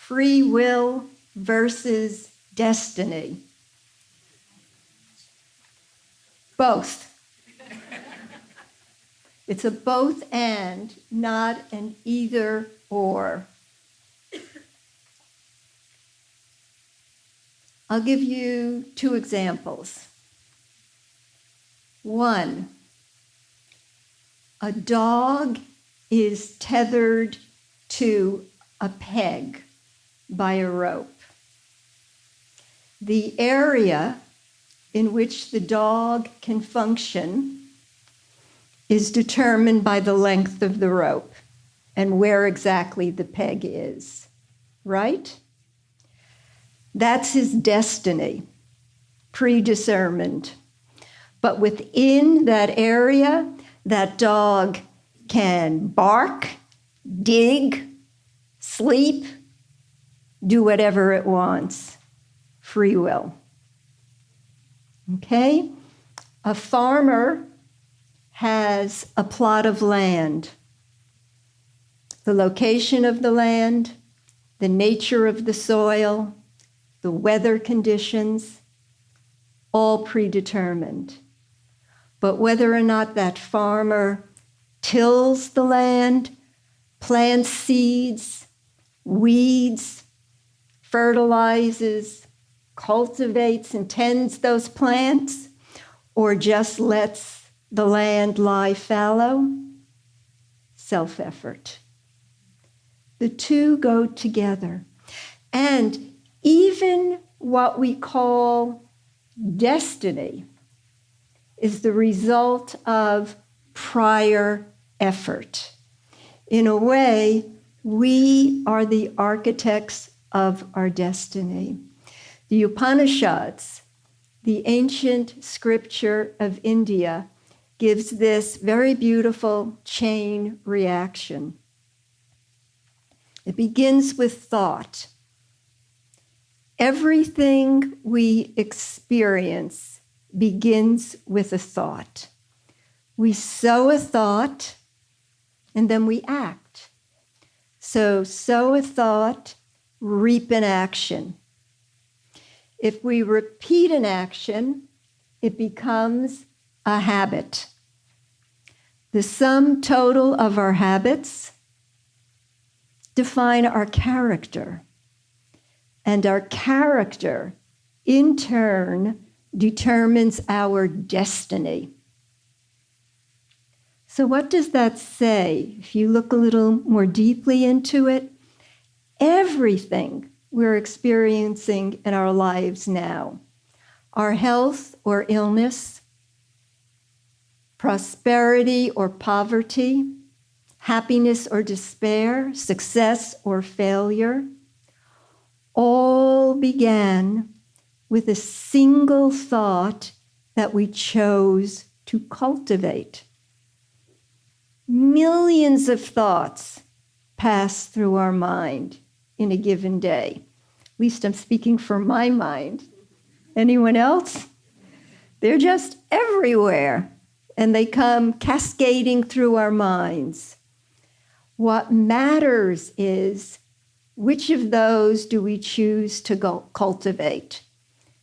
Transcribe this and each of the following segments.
free will versus destiny. Both. It's a both and, not an either or. I'll give you two examples. One, a dog is tethered to a peg by a rope. The area in which the dog can function is determined by the length of the rope and where exactly the peg is, right? That's his destiny, predetermined. But within that area, that dog can bark, dig, sleep, do whatever it wants. Free will. Okay? A farmer has a plot of land. The location of the land, the nature of the soil, the weather conditions, all predetermined. But whether or not that farmer tills the land, plants seeds, weeds, fertilizes, cultivates and tends those plants, or just lets the land lie fallow, self-effort. The two go together. And even what we call destiny is the result of prior effort. In a way, we are the architects of our destiny. The Upanishads, the ancient scripture of India, gives this very beautiful chain reaction. It begins with thought. Everything we experience begins with a thought. We sow a thought, and then we act. So sow a thought, reap an action. If we repeat an action, it becomes a habit. The sum total of our habits define our character. And our character, in turn, determines our destiny. So what does that say? If you look a little more deeply into it, everything we're experiencing in our lives now, our health or illness, prosperity or poverty, happiness or despair, success or failure, all began with a single thought that we chose to cultivate. Millions of thoughts pass through our mind in a given day. At least I'm speaking for my mind. Anyone else? They're just everywhere, and they come cascading through our minds. What matters is, which of those do we choose to cultivate?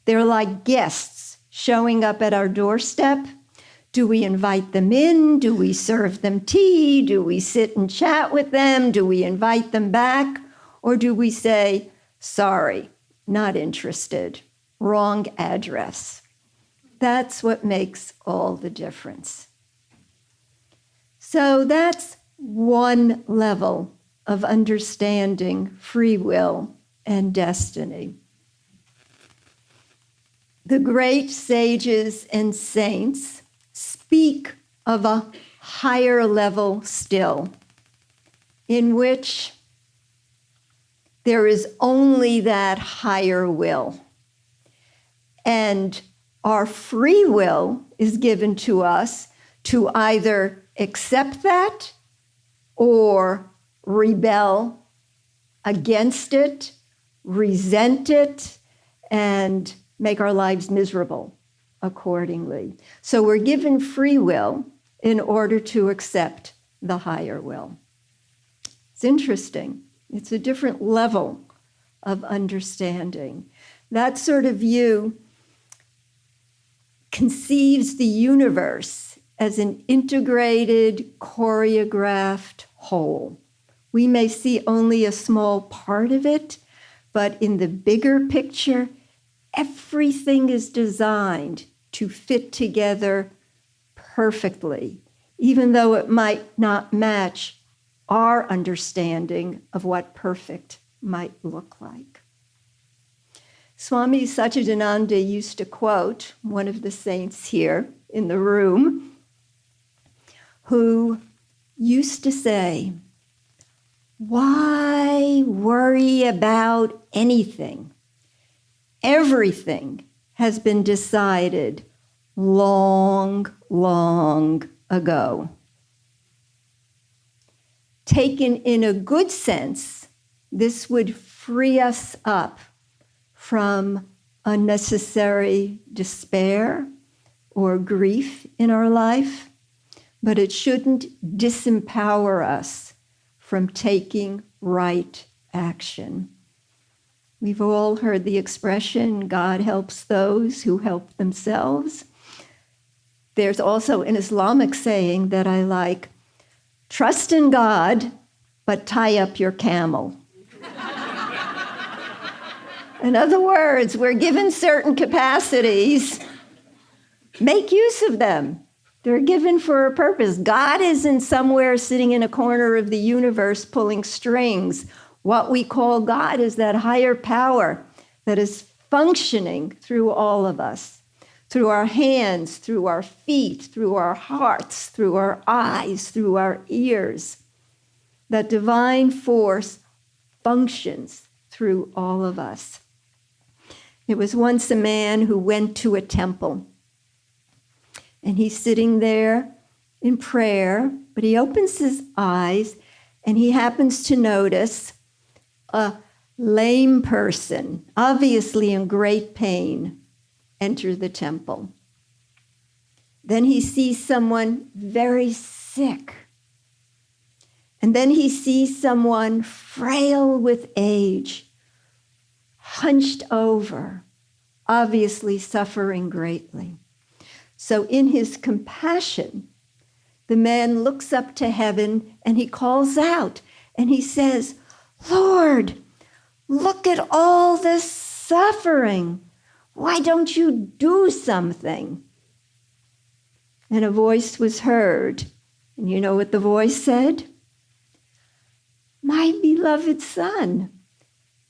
They're like guests showing up at our doorstep. Do we invite them in? Do we serve them tea? Do we sit and chat with them? Do we invite them back? Or do we say, sorry, not interested, wrong address? That's what makes all the difference. So that's one level of understanding free will and destiny. The great sages and saints speak of a higher level still, in which there is only that higher will. And our free will is given to us to either accept that or rebel against it, resent it, and make our lives miserable accordingly. So we're given free will in order to accept the higher will. It's interesting. It's a different level of understanding. That sort of view conceives the universe as an integrated, choreographed whole. We may see only a small part of it, but in the bigger picture, everything is designed to fit together perfectly, even though it might not match our understanding of what perfect might look like. Swami Satchidananda used to quote one of the saints here in the room, who used to say, "Why worry about anything? Everything has been decided long, long ago." Taken in a good sense, this would free us up from unnecessary despair or grief in our life, but it shouldn't disempower us from taking right action. We've all heard the expression, God helps those who help themselves. There's also an Islamic saying that I like, trust in God, but tie up your camel. In other words, we're given certain capacities, make use of them. They're given for a purpose. God isn't somewhere sitting in a corner of the universe pulling strings. What we call God is that higher power that is functioning through all of us, through our hands, through our feet, through our hearts, through our eyes, through our ears. That divine force functions through all of us. There was once a man who went to a temple, and he's sitting there in prayer, but he opens his eyes and he happens to notice a lame person, obviously in great pain, enter the temple. Then he sees someone very sick. And then he sees someone frail with age, hunched over, obviously suffering greatly. So in his compassion, the man looks up to heaven and he calls out and he says, Lord, look at all this suffering. Why don't you do something? And a voice was heard. And you know what the voice said? My beloved son,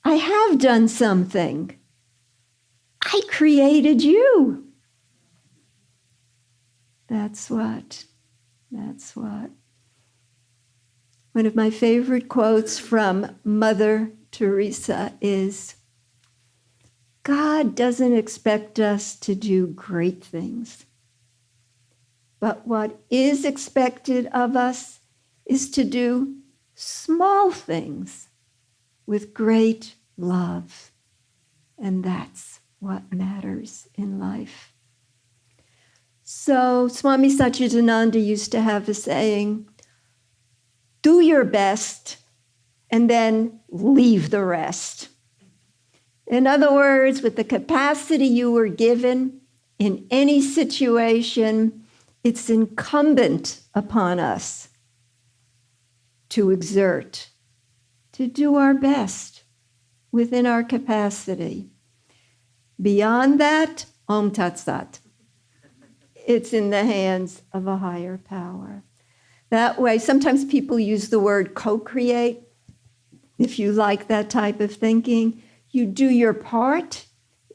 I have done something. I created you. That's what. One of my favorite quotes from Mother Teresa is, God doesn't expect us to do great things, but what is expected of us is to do small things with great love. And that's what matters in life. So Swami Satchidananda used to have a saying, do your best and then leave the rest. In other words, with the capacity you were given in any situation, it's incumbent upon us to exert, to do our best within our capacity. Beyond that, Om Tat Sat. It's in the hands of a higher power. That way, sometimes people use the word co-create. If you like that type of thinking, you do your part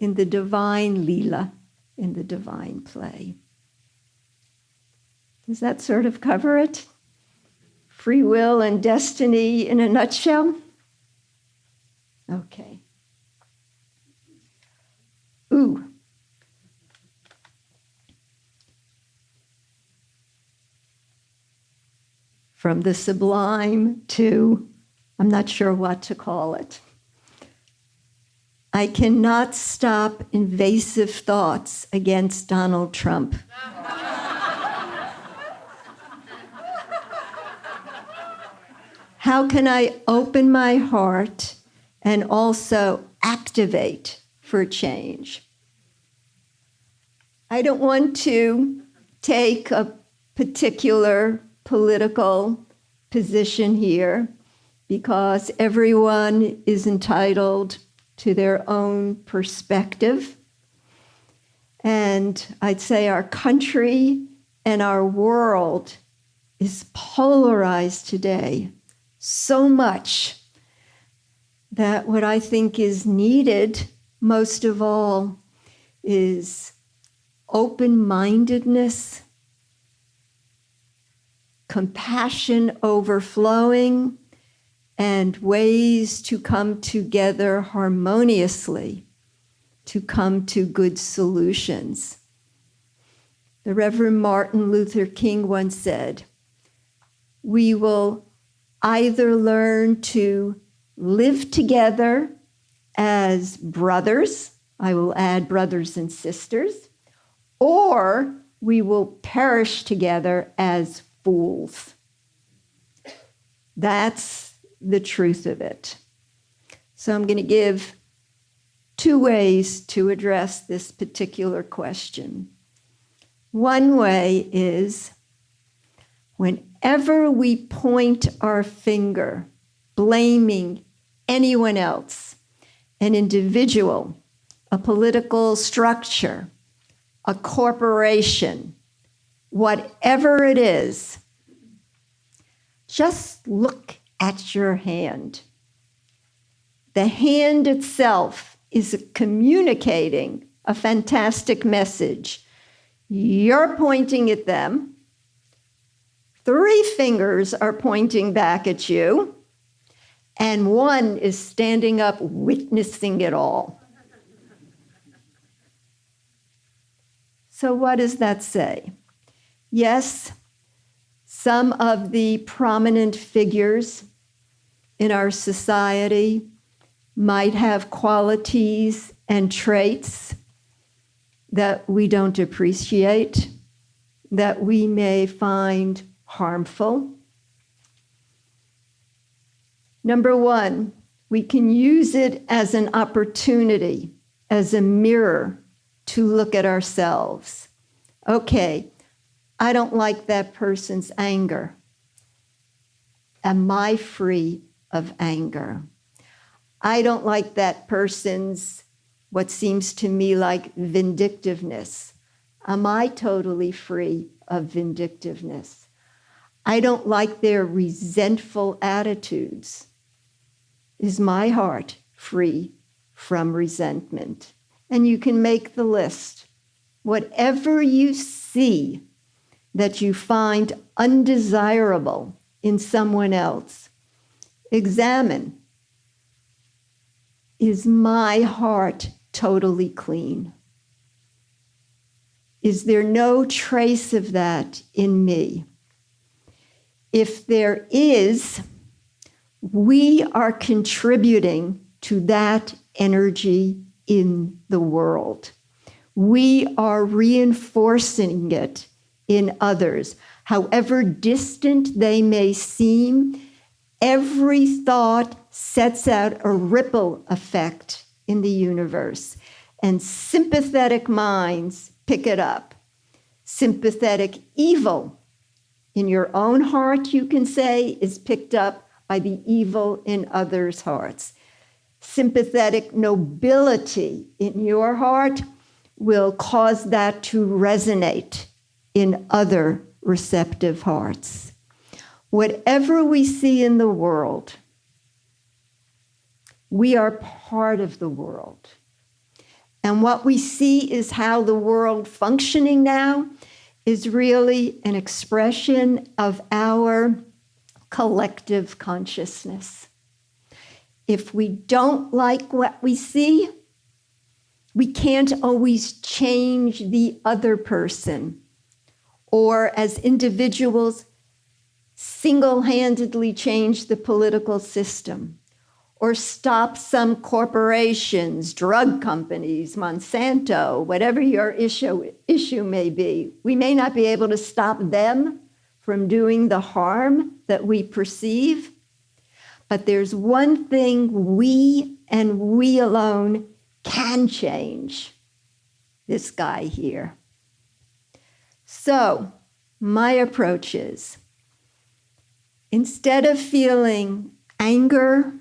in the divine Leela, in the divine play. Does that sort of cover it? Free will and destiny in a nutshell? Okay. Ooh. From the sublime to, I'm not sure what to call it. I cannot stop invasive thoughts against Donald Trump. How can I open my heart and also activate for change. I don't want to take a particular political position here because everyone is entitled to their own perspective. And I'd say our country and our world is polarized today so much that what I think is needed most of all is open-mindedness, compassion overflowing, and ways to come together harmoniously, to come to good solutions. The Reverend Martin Luther King once said, "We will either learn to live together as brothers," I will add brothers and sisters, "or we will perish together as fools." That's the truth of it. So I'm going to give 2 ways to address this particular question. One way is whenever we point our finger, blaming anyone else, an individual, a political structure, a corporation, whatever it is, just look at your hand. The hand itself is communicating a fantastic message. You're pointing at them. 3 fingers are pointing back at you, and 1 is standing up witnessing it all. So what does that say? Yes, some of the prominent figures in our society might have qualities and traits that we don't appreciate, that we may find harmful. Number 1, we can use it as an opportunity, as a mirror to look at ourselves. Okay, I don't like that person's anger. Am I free of anger? I don't like that person's, what seems to me like vindictiveness. Am I totally free of vindictiveness? I don't like their resentful attitudes. Is my heart free from resentment? And you can make the list. Whatever you see that you find undesirable in someone else, examine. Is my heart totally clean? Is there no trace of that in me? If there is, we are contributing to that energy in the world. We are reinforcing it in others. However distant they may seem, every thought sets out a ripple effect in the universe, and sympathetic minds pick it up. Sympathetic evil in your own heart, you can say, is picked up by the evil in others' hearts. Sympathetic nobility in your heart will cause that to resonate in other receptive hearts. Whatever we see in the world, we are part of the world. And what we see is how the world functioning now is really an expression of our collective consciousness. If we don't like what we see, we can't always change the other person, or as individuals, single-handedly change the political system, or stop some corporations, drug companies, Monsanto, whatever your issue may be. We may not be able to stop them from doing the harm that we perceive, But there's one thing we and we alone can change. This guy here. So, my approach is, instead of feeling anger,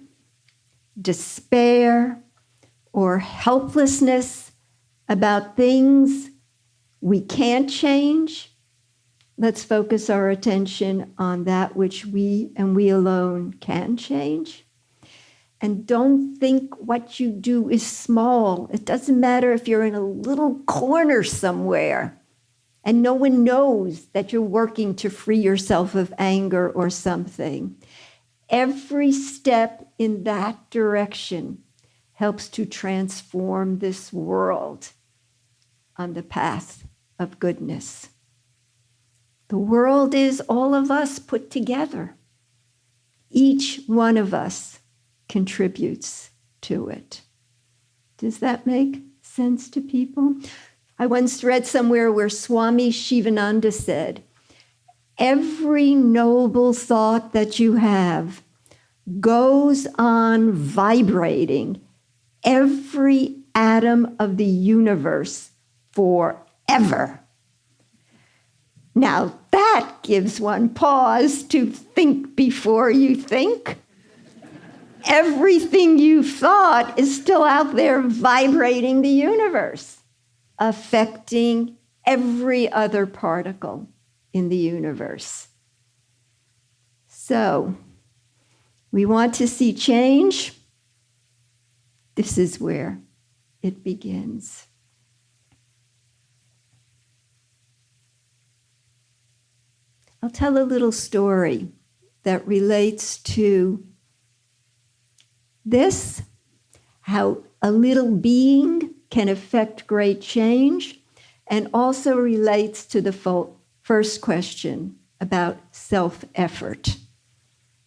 despair, or helplessness about things we can't change, let's focus our attention on that which we and we alone can change. And don't think what you do is small. It doesn't matter if you're in a little corner somewhere and no one knows that you're working to free yourself of anger or something. Every step in that direction helps to transform this world on the path of goodness. The world is all of us put together. Each one of us contributes to it. Does that make sense to people? I once read somewhere where Swami Shivananda said, every noble thought that you have goes on vibrating every atom of the universe forever. Now that gives one pause to think before you think. Everything you thought is still out there vibrating the universe, affecting every other particle in the universe. So, we want to see change. This is where it begins. I'll tell a little story that relates to this, how a little being can affect great change, and also relates to the first question about self-effort.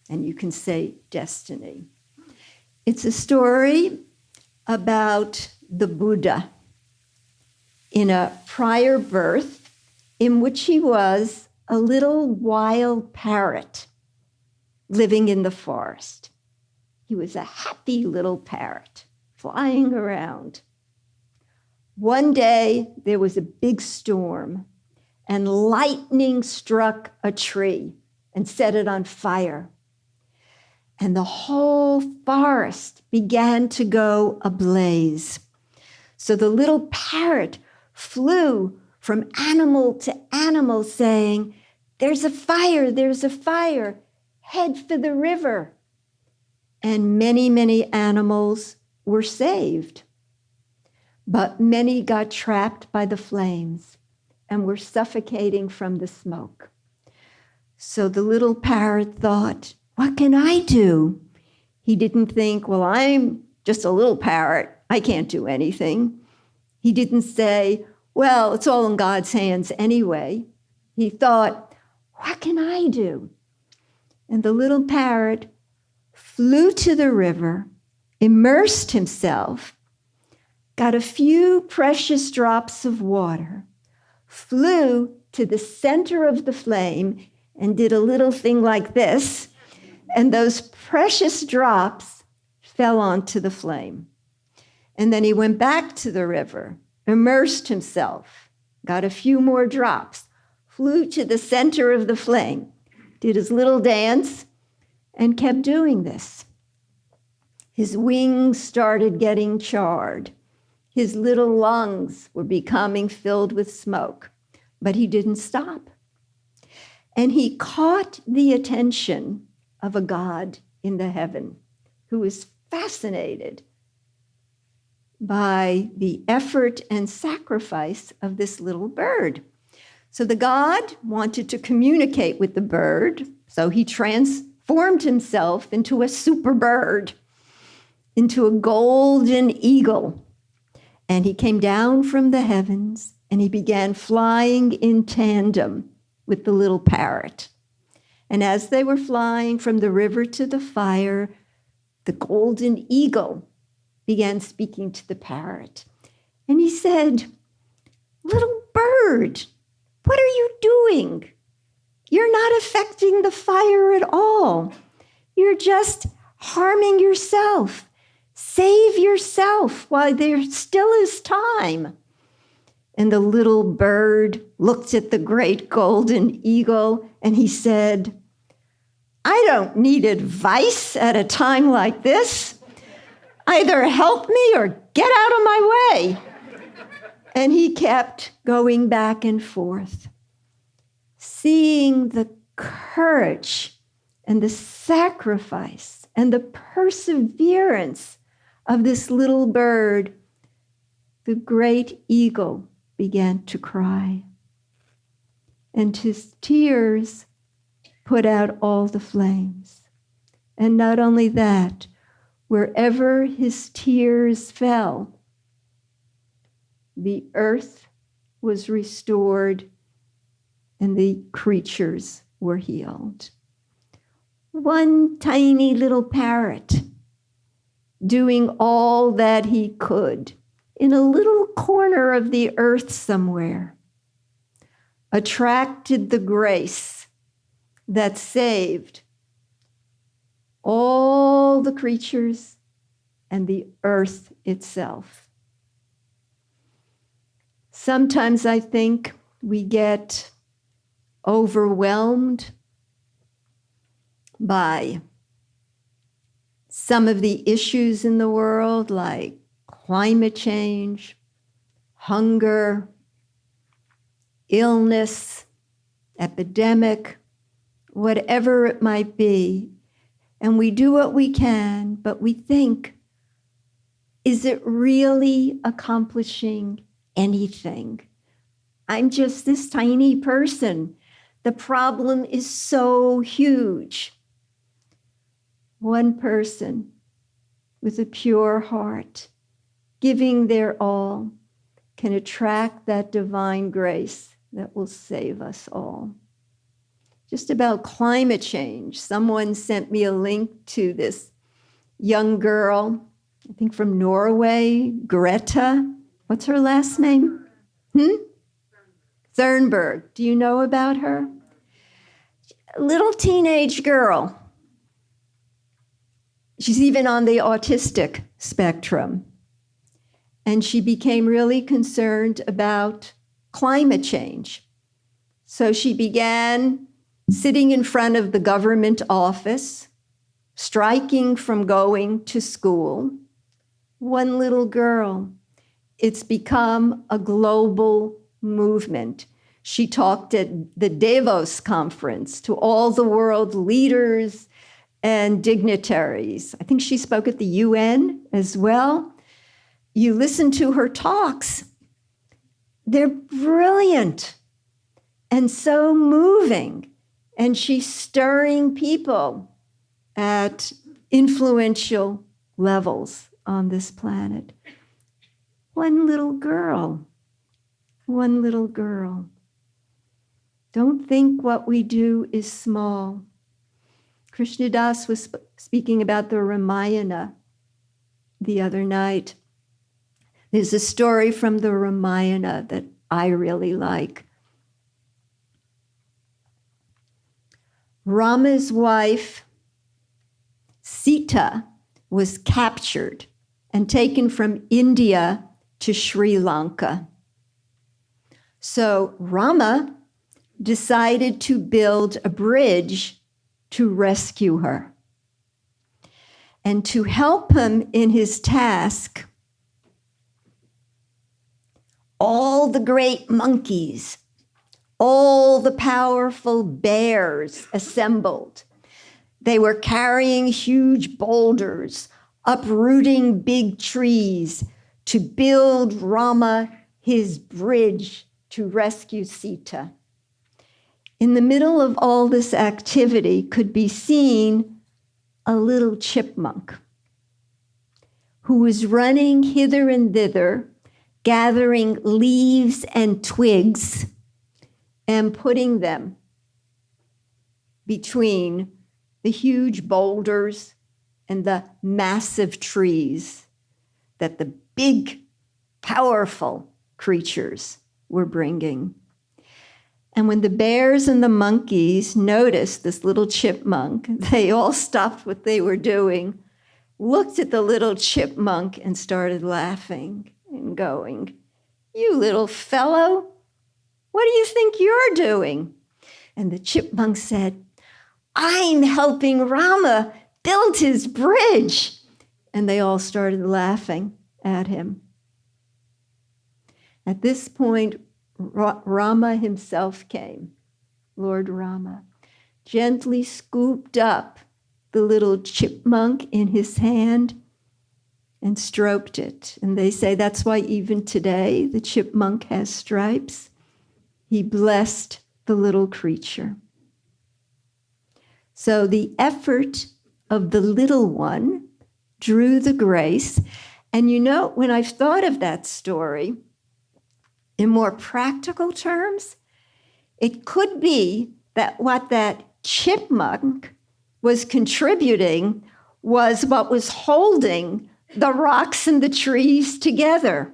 And you can say destiny. It's a story about the Buddha in a prior birth in which he was a little wild parrot living in the forest. He was a happy little parrot flying around. One day there was a big storm and lightning struck a tree and set it on fire. And the whole forest began to go ablaze. So the little parrot flew from animal to animal saying, there's a fire, head for the river. And many, many animals were saved. But many got trapped by the flames and were suffocating from the smoke. So the little parrot thought, what can I do? He didn't think, well, I'm just a little parrot. I can't do anything. He didn't say, well, it's all in God's hands anyway. He thought, what can I do? And the little parrot flew to the river, immersed himself, got a few precious drops of water, flew to the center of the flame and did a little thing like this, and those precious drops fell onto the flame. And then he went back to the river, immersed himself, got a few more drops, flew to the center of the flame, did his little dance, and kept doing this. His wings started getting charred. His little lungs were becoming filled with smoke, but he didn't stop. And he caught the attention of a god in the heaven who was fascinated by the effort and sacrifice of this little bird. So the god wanted to communicate with the bird, so he transformed himself into a super bird, into a golden eagle. And he came down from the heavens and he began flying in tandem with the little parrot. And as they were flying from the river to the fire, the golden eagle began speaking to the parrot. And he said, little bird, what are you doing? You're not affecting the fire at all. You're just harming yourself. Save yourself while there still is time. And the little bird looked at the great golden eagle and he said, I don't need advice at a time like this. Either help me or get out of my way. And he kept going back and forth, seeing the courage and the sacrifice and the perseverance of this little bird. The great eagle began to cry, and his tears put out all the flames. And not only that, wherever his tears fell, the earth was restored and the creatures were healed. One tiny little parrot doing all that he could in a little corner of the earth somewhere attracted the grace that saved all the creatures and the earth itself. Sometimes I think we get overwhelmed by some of the issues in the world, like climate change, hunger, illness, epidemic, whatever it might be. And we do what we can, but we think, is it really accomplishing anything? I'm just this tiny person. The problem is so huge. One person with a pure heart, giving their all, can attract that divine grace that will save us all. Just about climate change, someone sent me a link to this young girl, I think from Norway, Greta. What's her last name? Thunberg. Do you know about her? A little teenage girl. She's even on the autistic spectrum. And she became really concerned about climate change. So she began sitting in front of the government office, striking from going to school. One little girl. It's become a global movement. She talked at the Davos conference to all the world leaders and dignitaries. I think she spoke at the UN as well. You listen to her talks. They're brilliant and so moving. And she's stirring people at influential levels on this planet. One little girl. One little girl. Don't think what we do is small. Krishna Das was speaking about the Ramayana the other night. There's a story from the Ramayana that I really like. Rama's wife, Sita, was captured and taken from India to Sri Lanka. So Rama decided to build a bridge to rescue her. And to help him in his task, all the great monkeys, all the powerful bears assembled. They were carrying huge boulders, uprooting big trees to build Rama his bridge to rescue Sita. In the middle of all this activity could be seen a little chipmunk who was running hither and thither, gathering leaves and twigs and putting them between the huge boulders and the massive trees that the big, powerful creatures were bringing. And when the bears and the monkeys noticed this little chipmunk, they all stopped what they were doing, looked at the little chipmunk and started laughing and going, "You little fellow, what do you think you're doing?" And the chipmunk said, "I'm helping Rama build his bridge." And they all started laughing at him. At this point, Rama himself came, Lord Rama, gently scooped up the little chipmunk in his hand and stroked it. And they say that's why even today the chipmunk has stripes. He blessed the little creature. So the effort of the little one drew the grace. And you know, when I've thought of that story, in more practical terms, it could be that what that chipmunk was contributing was what was holding the rocks and the trees together.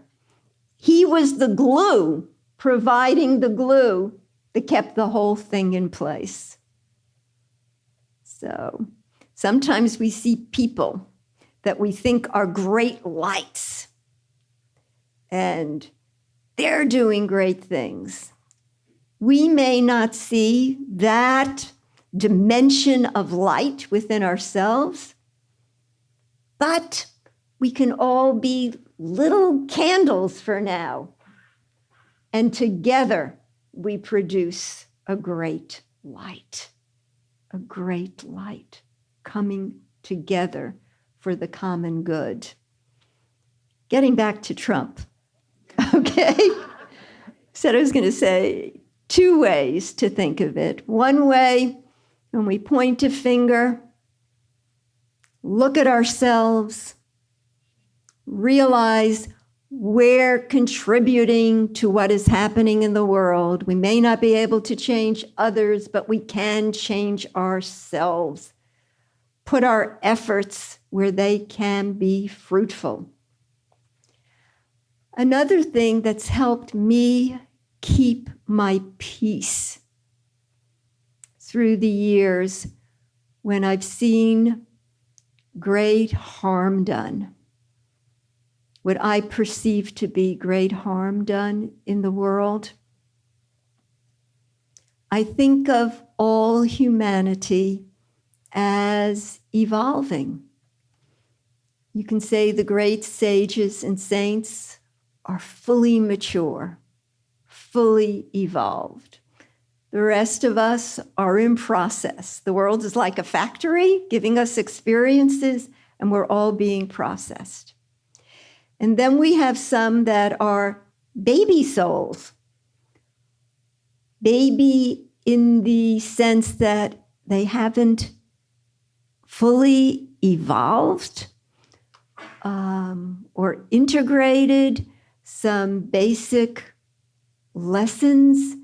He was the glue, providing the glue that kept the whole thing in place. So sometimes we see people that we think are great lights, and they're doing great things. We may not see that dimension of light within ourselves, but we can all be little candles for now. And together we produce a great light coming together for the common good. Getting back to Trump. Okay, said I was going to say 2 ways to think of it. One way, when we point a finger, look at ourselves, realize we're contributing to what is happening in the world. We may not be able to change others, but we can change ourselves. Put our efforts where they can be fruitful. Another thing that's helped me keep my peace through the years when I've seen great harm done, what I perceive to be great harm done in the world, I think of all humanity as evolving. You can say the great sages and saints are fully mature, fully evolved. The rest of us are in process. The world is like a factory giving us experiences, and we're all being processed. And then we have some that are baby souls. Baby in the sense that they haven't fully evolved or integrated some basic lessons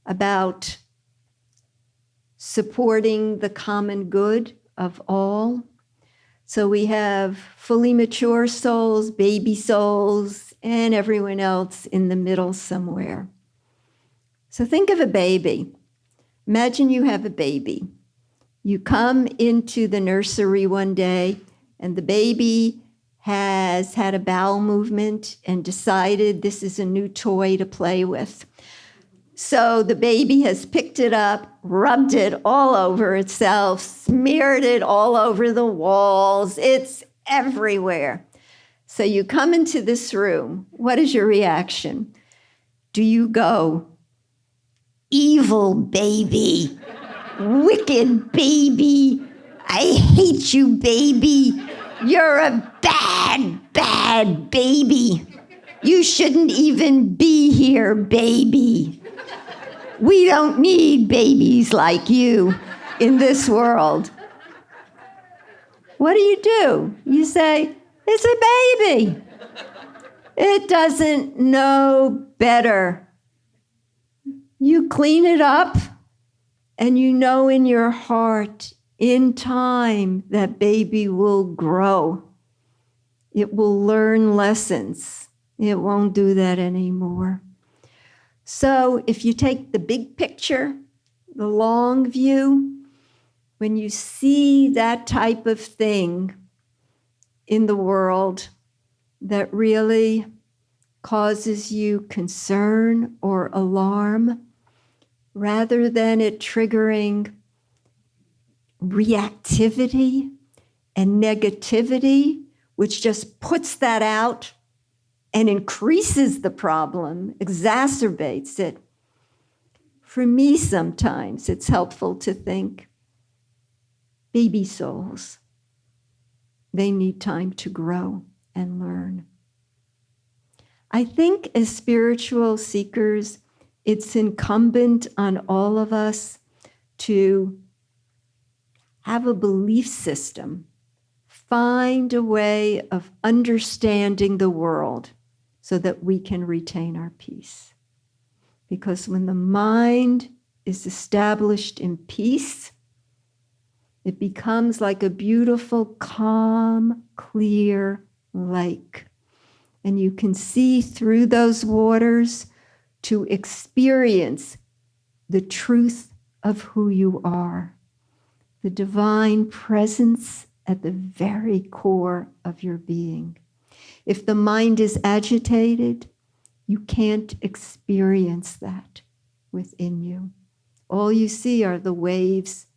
about supporting the common good of all. So we have fully mature souls, baby souls, and everyone else in the middle somewhere. So think of a baby. Imagine you have a baby. You come into the nursery one day, and the baby has had a bowel movement and decided this is a new toy to play with. So the baby has picked it up, rubbed it all over itself, smeared it all over the walls. It's everywhere. So you come into this room. What is your reaction? Do you go, "Evil baby, wicked baby, I hate you, baby. You're a bad, bad baby. You shouldn't even be here, baby. We don't need babies like you in this world"? What do? You say, "It's a baby. It doesn't know better." You clean it up, and you know in your heart, in time, that baby will grow. It will learn lessons. It won't do that anymore. So if you take the big picture, the long view, when you see that type of thing in the world that really causes you concern or alarm, rather than it triggering reactivity and negativity, which just puts that out and increases the problem, exacerbates it. For me, sometimes it's helpful to think, baby souls, they need time to grow and learn. I think as spiritual seekers, it's incumbent on all of us to have a belief system, find a way of understanding the world so that we can retain our peace. Because when the mind is established in peace, it becomes like a beautiful, calm, clear lake. And you can see through those waters to experience the truth of who you are, the divine presence at the very core of your being. If the mind is agitated, you can't experience that within you. All you see are the waves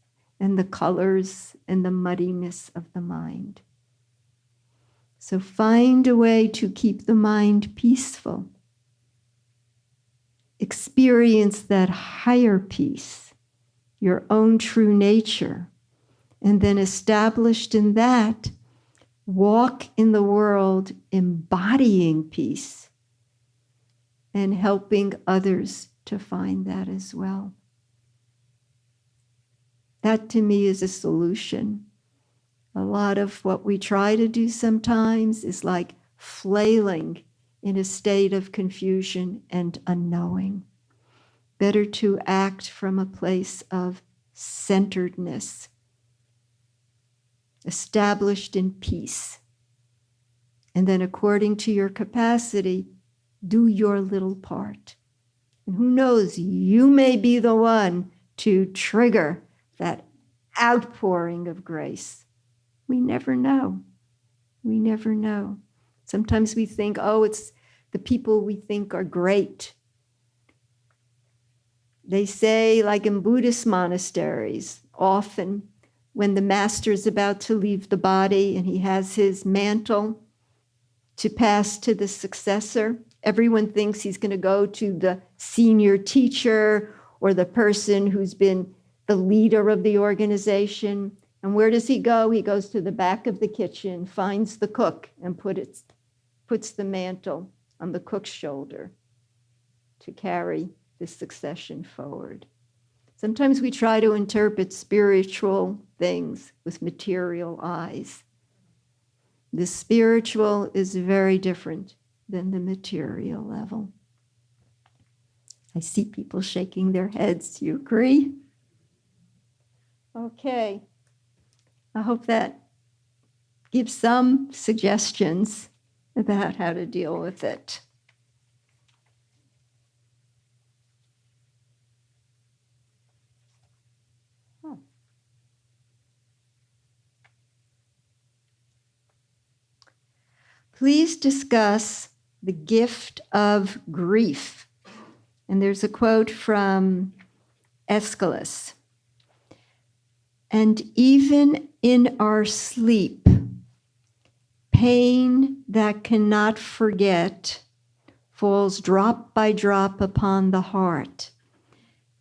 and the colors and the muddiness of the mind. So find a way to keep the mind peaceful. Experience that higher peace, your own true nature, and then established in that, walk in the world embodying peace and helping others to find that as well. That to me is a solution. A lot of what we try to do sometimes is like flailing in a state of confusion and unknowing. Better to act from a place of centeredness, established in peace. And then according to your capacity, do your little part. And who knows, you may be the one to trigger that outpouring of grace. We never know. We never know. Sometimes we think, oh, it's the people we think are great. They say, like in Buddhist monasteries, often when the master is about to leave the body and he has his mantle to pass to the successor, everyone thinks he's going to go to the senior teacher or the person who's been the leader of the organization. And where does he go? He goes to the back of the kitchen, finds the cook, and puts the mantle on the cook's shoulder to carry the succession forward. Sometimes we try to interpret spiritual things with material eyes. The spiritual is very different than the material level. I see people shaking their heads. Do you agree? Okay. I hope that gives some suggestions about how to deal with it. Please discuss the gift of grief. And there's a quote from Aeschylus. And even in our sleep, pain that cannot forget falls drop by drop upon the heart.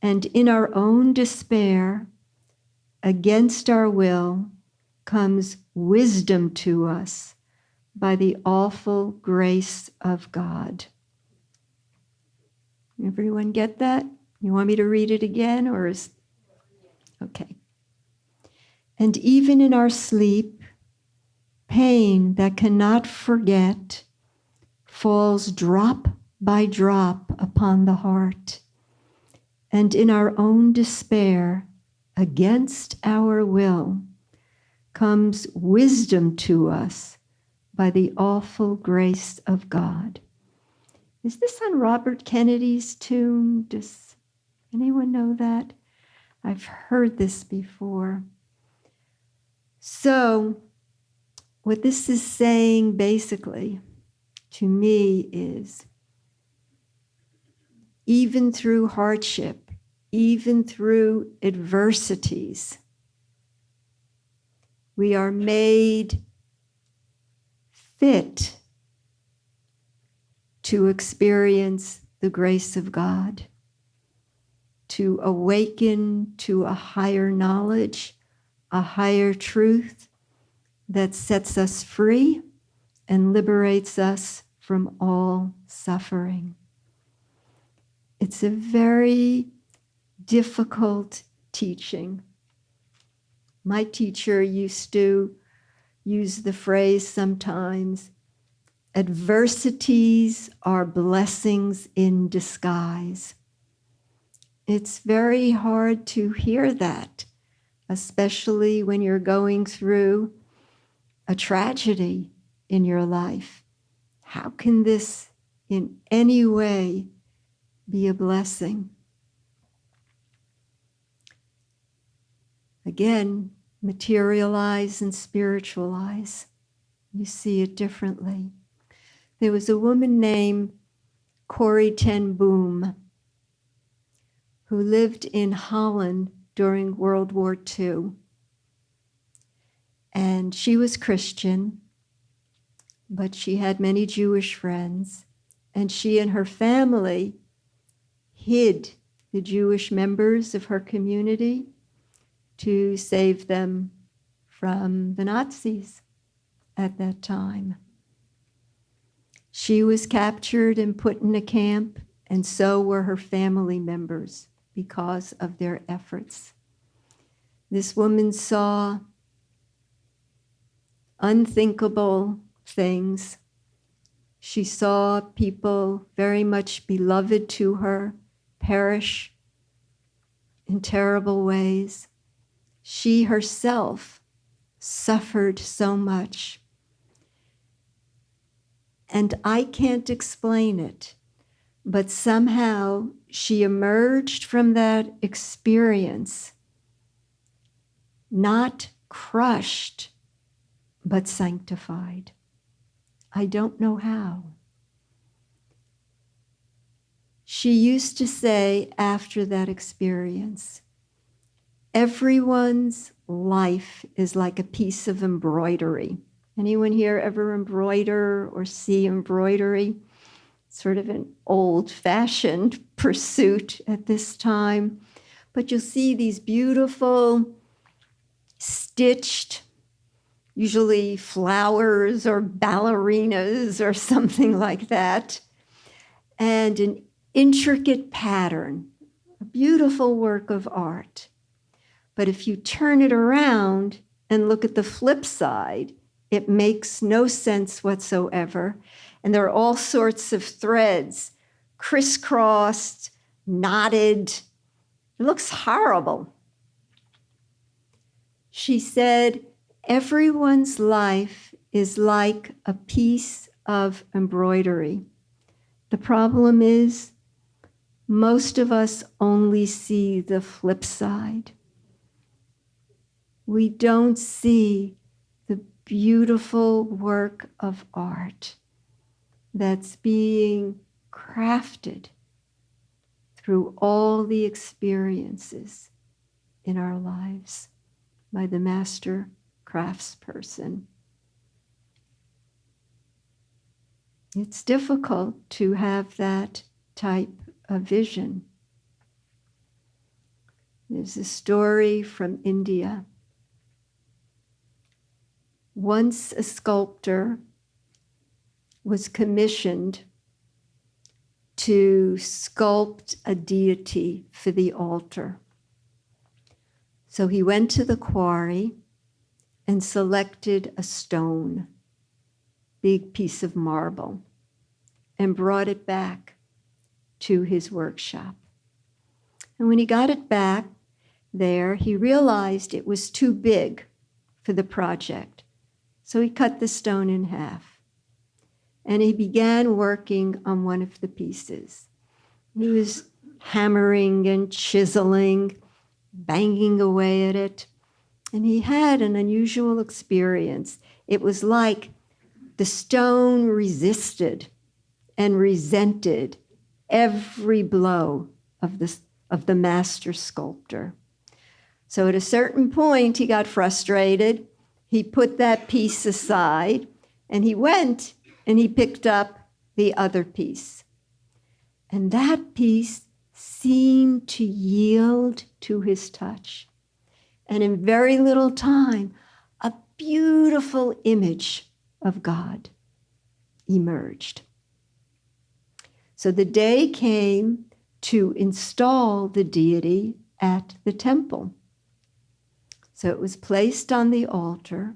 And in our own despair, against our will, comes wisdom to us by the awful grace of God. Everyone get that? You want me to read it again, or is... Okay. And even in our sleep, pain that cannot forget falls drop by drop upon the heart. And in our own despair, against our will, comes wisdom to us by the awful grace of God. Is this on Robert Kennedy's tomb? Does anyone know that? I've heard this before. So, what this is saying basically to me is, even through hardship, even through adversities, we are made fit to experience the grace of God, to awaken to a higher knowledge, a higher truth that sets us free and liberates us from all suffering. It's a very difficult teaching. My teacher used to use the phrase sometimes, adversities are blessings in disguise. It's very hard to hear that, especially when you're going through a tragedy in your life. How can this in any way be a blessing? Again, materialize and spiritualize. You see it differently. There was a woman named Corrie ten Boom who lived in Holland during World War II. And she was Christian, but she had many Jewish friends. And she and her family hid the Jewish members of her community to save them from the Nazis at that time. She was captured and put in a camp, and so were her family members because of their efforts. This woman saw unthinkable things. She saw people very much beloved to her perish in terrible ways. She herself suffered so much. And I can't explain it, but somehow she emerged from that experience, not crushed, but sanctified. I don't know how. She used to say after that experience, everyone's life is like a piece of embroidery. Anyone here ever embroider or see embroidery? Sort of an old-fashioned pursuit at this time. But you'll see these beautiful, stitched, usually flowers or ballerinas or something like that, and an intricate pattern, a beautiful work of art. But if you turn it around and look at the flip side, it makes no sense whatsoever. And there are all sorts of threads, crisscrossed, knotted. It looks horrible. She said, everyone's life is like a piece of embroidery. The problem is, most of us only see the flip side. We don't see the beautiful work of art that's being crafted through all the experiences in our lives by the master craftsperson. It's difficult to have that type of vision. There's a story from India. Once a sculptor was commissioned to sculpt a deity for the altar. So he went to the quarry and selected a stone, big piece of marble, and brought it back to his workshop. And when he got it back there, he realized it was too big for the project. So he cut the stone in half. and he began working on one of the pieces. He was hammering and chiseling, banging away at it, and he had an unusual experience. It was like the stone resisted and resented every blow of the master sculptor. So at a certain point, he got frustrated. He put that piece aside, and he went and he picked up the other piece. And that piece seemed to yield to his touch. And in very little time, a beautiful image of God emerged. So the day came to install the deity at the temple. So it was placed on the altar,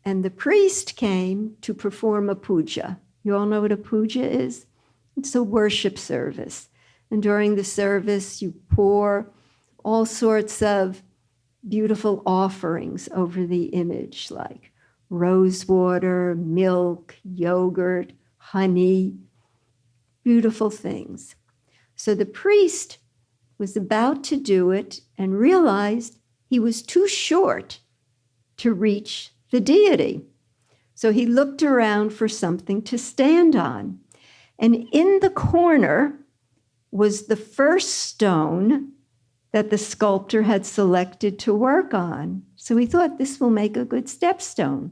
and the priest came to perform a puja. You all know what a puja is? It's a worship service. And during the service, you pour all sorts of beautiful offerings over the image, like rose water, milk, yogurt, honey, beautiful things. So the priest was about to do it and realized he was too short to reach the deity. So he looked around for something to stand on. And in the corner was the first stone that the sculptor had selected to work on. So he thought this will make a good stepstone.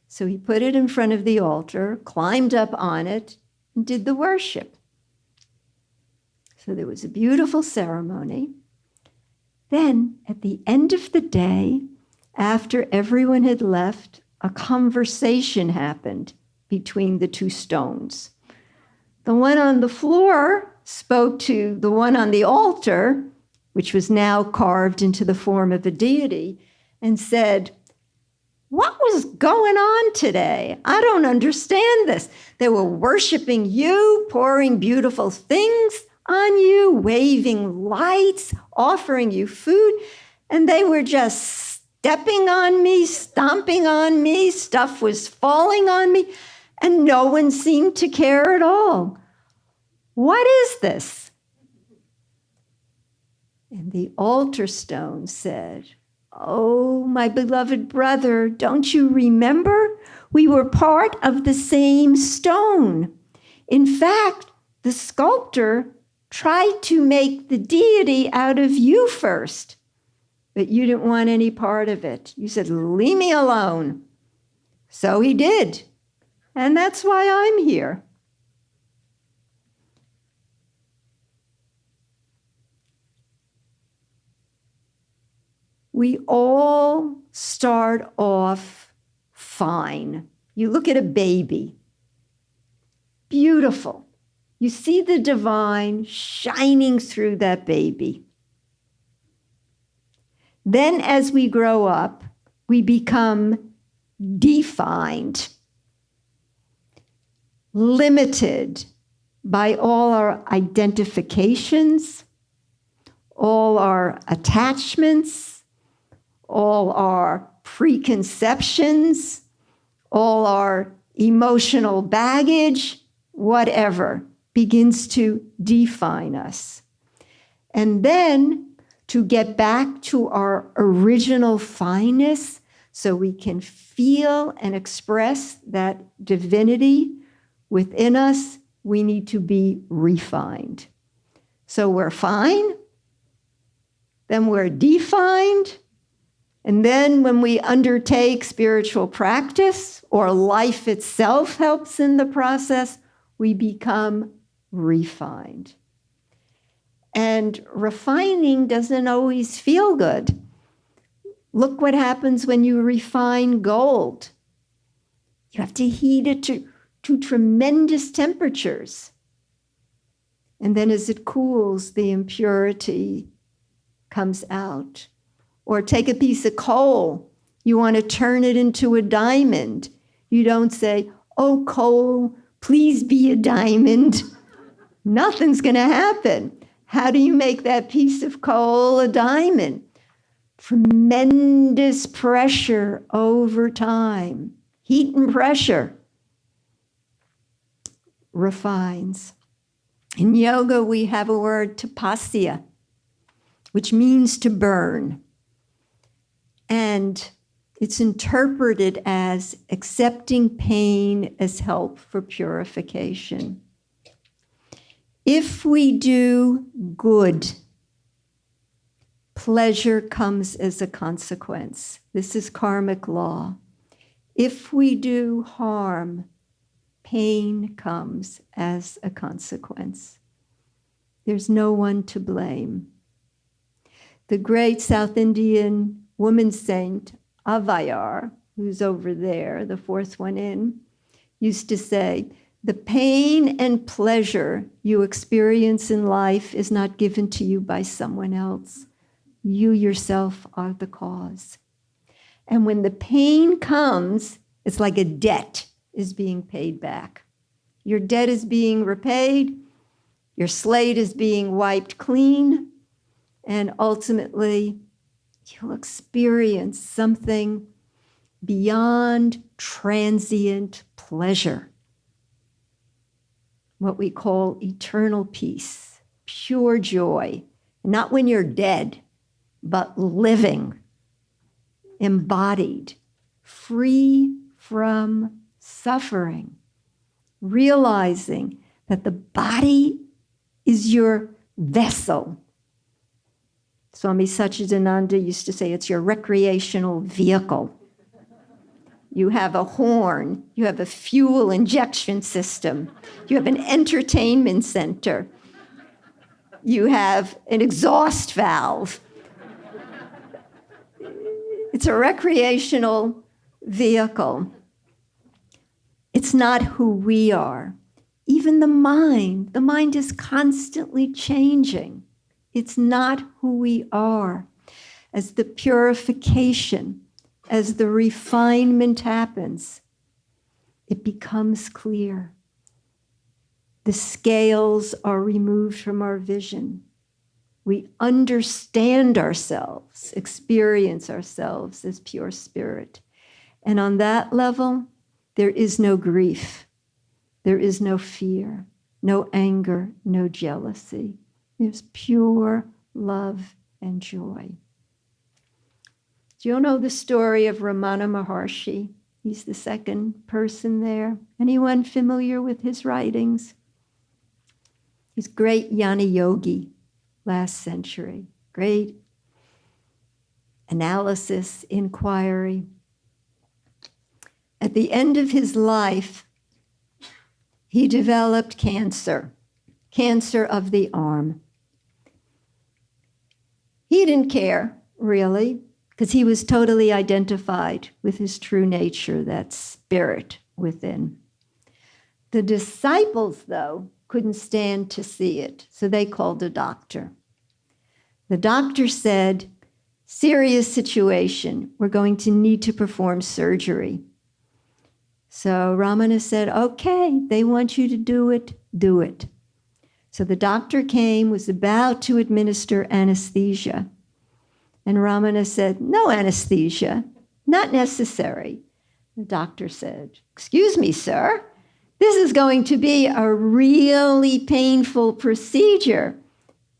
So he put it in front of the altar, climbed up on it, and did the worship. So there was a beautiful ceremony. Then, at the end of the day, after everyone had left, a conversation happened between the two stones. The one on the floor spoke to the one on the altar, which was now carved into the form of a deity, and said, "What was going on today? I don't understand this. They were worshiping you, pouring beautiful things on you, waving lights, offering you food, and they were just stepping on me, stomping on me, stuff was falling on me, and no one seemed to care at all. What is this?" And the altar stone said, "Oh, my beloved brother, don't you remember? We were part of the same stone. In fact, the sculptor tried to make the deity out of you first, but you didn't want any part of it. You said, 'Leave me alone.' So he did. And that's why I'm here." We all start off fine. You look at a baby, beautiful. You see the divine shining through that baby. Then as we grow up, we become defined, limited by all our identifications, all our attachments, all our preconceptions, all our emotional baggage, whatever, begins to define us. And then to get back to our original fineness so we can feel and express that divinity within us, we need to be refined. So we're fine, then we're defined, and then when we undertake spiritual practice or life itself helps in the process, we become refined. And refining doesn't always feel good. Look what happens when you refine gold. You have to heat it to tremendous temperatures. And then as it cools, the impurity comes out. Or take a piece of coal. You want to turn it into a diamond. You don't say, "Oh, coal, please be a diamond." Nothing's going to happen. How do you make that piece of coal a diamond? Tremendous pressure over time. Heat and pressure. refines. In yoga, we have a word tapasya, which means to burn. And it's interpreted as accepting pain as help for purification. If we do good, pleasure comes as a consequence. This is karmic law. If we do harm, pain comes as a consequence. There's no one to blame. The great South Indian woman saint, Avayar, who's over there, the fourth one in, used to say, the pain and pleasure you experience in life is not given to you by someone else. You yourself are the cause. And when the pain comes, it's like a debt is being paid back. Your debt is being repaid, your slate is being wiped clean, and ultimately you'll experience something beyond transient pleasure, what we call eternal peace, pure joy, not when you're dead, but living, embodied, free from suffering, realizing that the body is your vessel. Swami Satchidananda used to say it's your recreational vehicle. You have a horn, you have a fuel injection system, you have an entertainment center, you have an exhaust valve. It's a recreational vehicle. It's not who we are. Even the mind is constantly changing. It's not who we are. As the purification, as the refinement happens, it becomes clear. The scales are removed from our vision. We understand ourselves, experience ourselves as pure spirit. And on that level, there is no grief. There is no fear, no anger, no jealousy. There's pure love and joy. Do you know the story of Ramana Maharshi? He's the second person there. Anyone familiar with his writings? He's great jnana yogi, last century. Great analysis, inquiry. At the end of his life, he developed cancer of the arm. He didn't care, really, because he was totally identified with his true nature, that spirit within. The disciples, though, couldn't stand to see it, so they called a doctor. The doctor said, serious situation, we're going to need to perform surgery. So Ramana said, okay, they want you to do it, do it. So the doctor came, was about to administer anesthesia. And Ramana said, no anesthesia, not necessary. The doctor said, excuse me, sir, this is going to be a really painful procedure.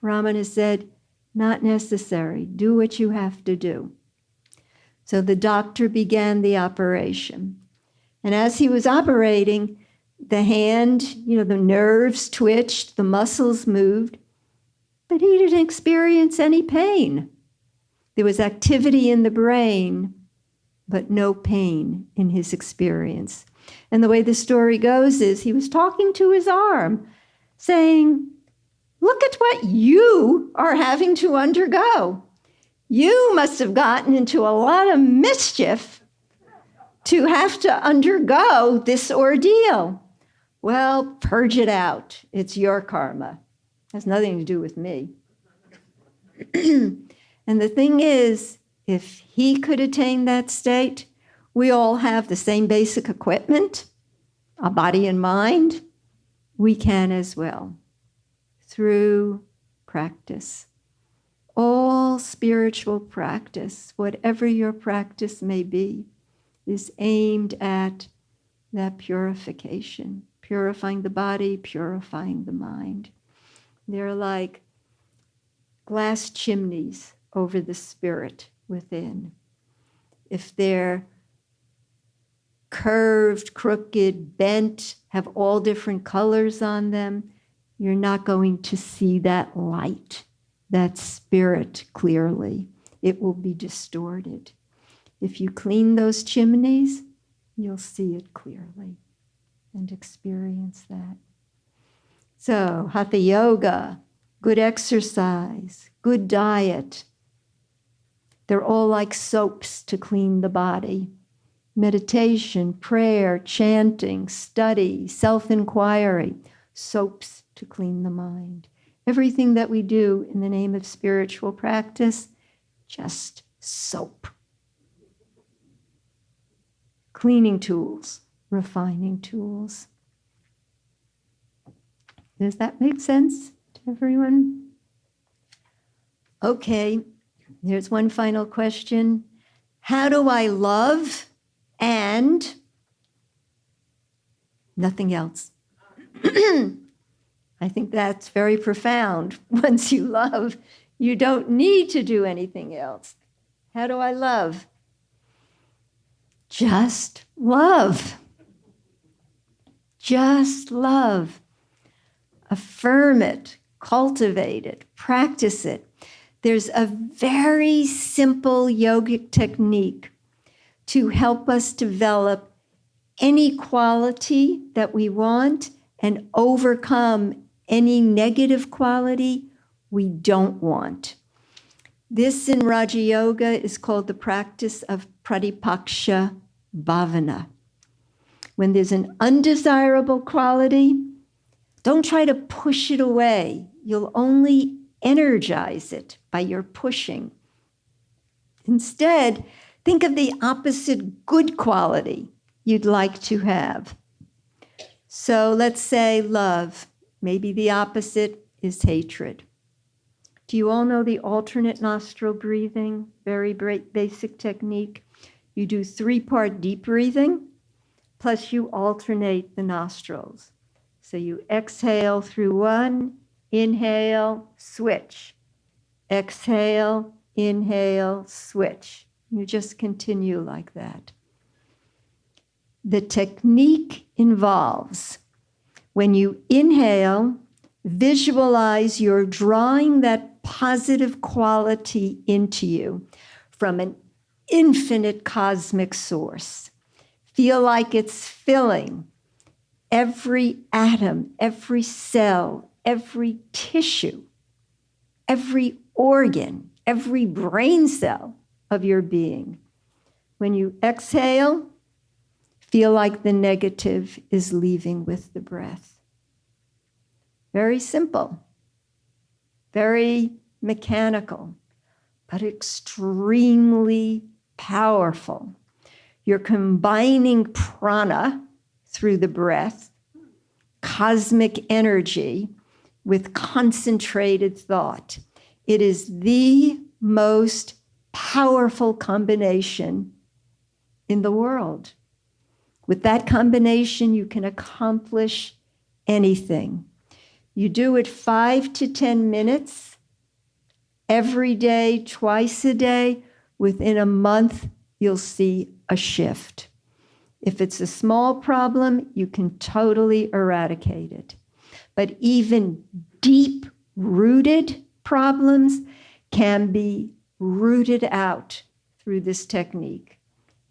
Ramana said, not necessary, do what you have to do. So the doctor began the operation. And as he was operating, the hand, the nerves twitched, the muscles moved, but he didn't experience any pain. There was activity in the brain, but no pain in his experience. And the way the story goes is he was talking to his arm, saying, look at what you are having to undergo. You must have gotten into a lot of mischief to have to undergo this ordeal. Well, purge it out. It's your karma. It has nothing to do with me. And the thing is, if he could attain that state, we all have the same basic equipment, a body and mind. We can as well, through practice. All spiritual practice, whatever your practice may be, is aimed at that purification, purifying the body, purifying the mind. They're like glass chimneys over the spirit within. If they're curved, crooked, bent, have all different colors on them, you're not going to see that light, that spirit clearly. It will be distorted. If you clean those chimneys, you'll see it clearly and experience that. So, hatha yoga, good exercise, good diet, they're all like soaps to clean the body. Meditation, prayer, chanting, study, self-inquiry, soaps to clean the mind. Everything that we do in the name of spiritual practice, just soap. Cleaning tools, refining tools. Does that make sense to everyone? Okay, here's one final question. How do I love and nothing else? I think that's very profound. Once you love, you don't need to do anything else. How do I love? Just love. Just love. Affirm it, cultivate it, practice it. There's a very simple yogic technique to help us develop any quality that we want and overcome any negative quality we don't want. This in Raja Yoga is called the practice of Pratipaksha Bhavana. When there's an undesirable quality, don't try to push it away. You'll only energize it by your pushing. Instead, think of the opposite good quality you'd like to have. So let's say love. Maybe the opposite is hatred. Do you all know the alternate nostril breathing? Very basic technique. You do 3-part deep breathing, plus you alternate the nostrils. So you exhale through one, inhale, switch. Exhale, inhale, switch. You just continue like that. The technique involves, when you inhale, visualize you're drawing that positive quality into you from an infinite cosmic source. Feel like it's filling every atom, every cell, every tissue, every organ, every brain cell of your being. When you exhale, feel like the negative is leaving with the breath. Very simple, very mechanical, but extremely powerful. You're combining prana through the breath, cosmic energy, with concentrated thought. It is the most powerful combination in the world. With that combination, you can accomplish anything. You do it 5 to 10 minutes every day, twice a day. Within a month, you'll see a shift. If it's a small problem, you can totally eradicate it. But even deep-rooted problems can be rooted out through this technique.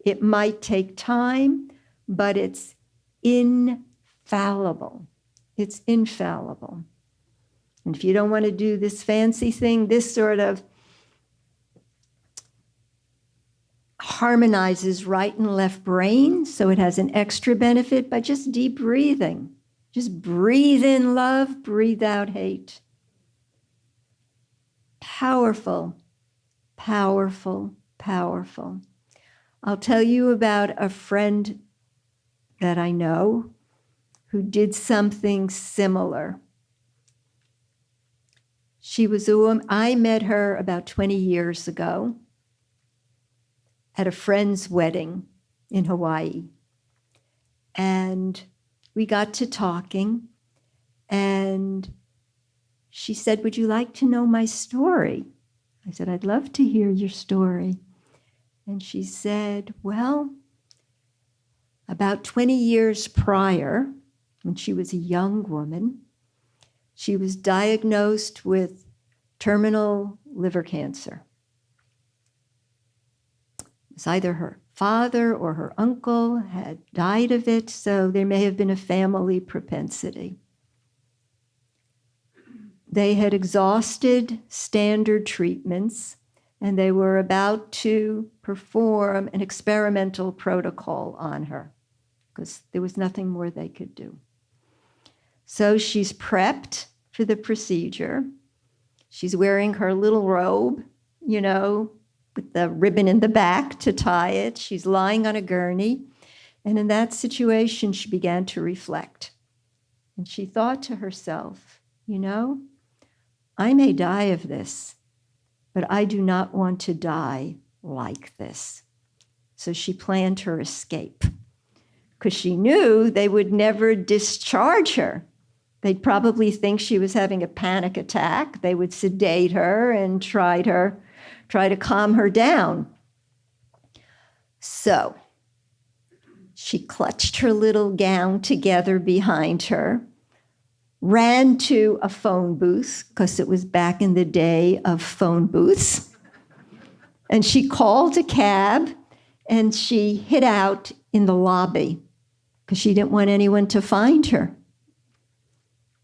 It might take time, but it's infallible. It's infallible. And if you don't want to do this fancy thing, this sort of harmonizes right and left brain, so it has an extra benefit by just deep breathing. Just breathe in love, breathe out hate. Powerful, powerful, powerful. I'll tell you about a friend that I know who did something similar. She was a woman, I met her about 20 years ago at a friend's wedding in Hawaii. And we got to talking, and she said, "Would you like to know my story?" I said, "I'd love to hear your story." And she said, "Well, about 20 years prior, when she was a young woman, she was diagnosed with terminal liver cancer. It's either her father or her uncle had died of it, so there may have been a family propensity. They had exhausted standard treatments, and they were about to perform an experimental protocol on her because there was nothing more they could do. So she's prepped for the procedure. She's wearing her little robe, with the ribbon in the back to tie it. She's lying on a gurney. And in that situation, she began to reflect. And she thought to herself, I may die of this, but I do not want to die like this. So she planned her escape because she knew they would never discharge her. They'd probably think she was having a panic attack. They would sedate her and try to calm her down. So she clutched her little gown together behind her, ran to a phone booth, because it was back in the day of phone booths, and she called a cab, and she hid out in the lobby because she didn't want anyone to find her.